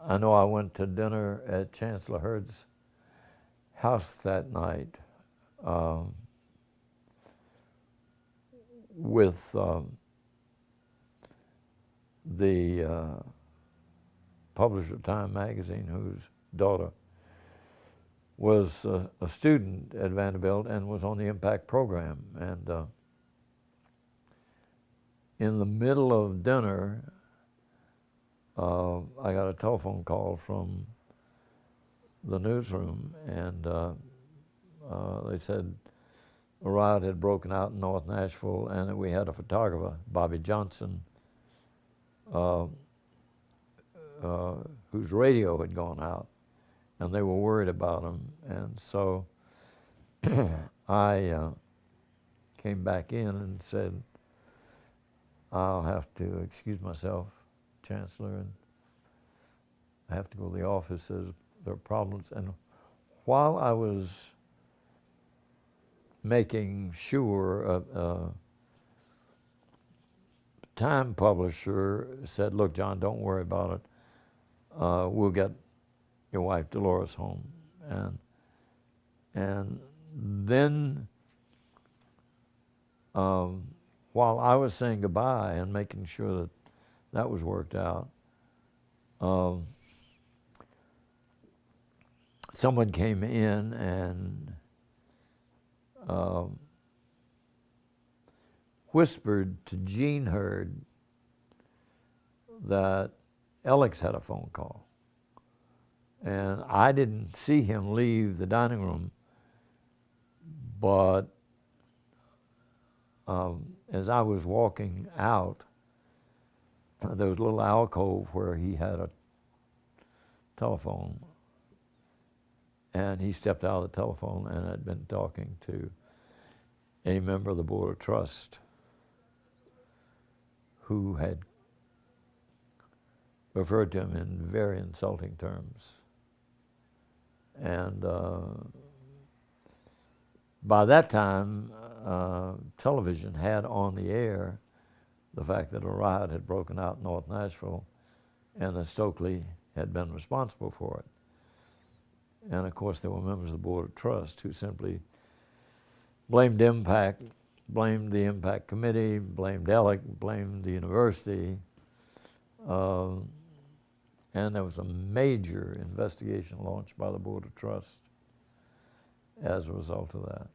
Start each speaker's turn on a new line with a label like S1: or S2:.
S1: I know I went to dinner at Chancellor Heard's house that night with the publisher of Time magazine, whose daughter was a student at Vanderbilt and was on the Impact program. And in the middle of dinner, I got a telephone call from the newsroom, and they said a riot had broken out in North Nashville, and that we had a photographer, Bobby Johnson, whose radio had gone out, and they were worried about him. And so I came back in and said, I'll have to excuse myself, Chancellor, and I have to go to the office. There are problems. And while I was making sure, a Time publisher said, look, John, don't worry about it. We'll get your wife Dolores home. And then while I was saying goodbye and making sure that that was worked out, someone came in and whispered to Gene Heard that Alex had a phone call. And I didn't see him leave the dining room, but as I was walking out, there was a little alcove where he had a telephone, and he stepped out of the telephone and had been talking to a member of the Board of Trust who had referred to him in very insulting terms. And by that time, television had on the air the fact that a riot had broken out in North Nashville and that Stokely had been responsible for it. And of course, there were members of the Board of Trust who simply blamed Impact, blamed the Impact Committee, blamed Alec, blamed the university. And there was a major investigation launched by the Board of Trust as a result of that.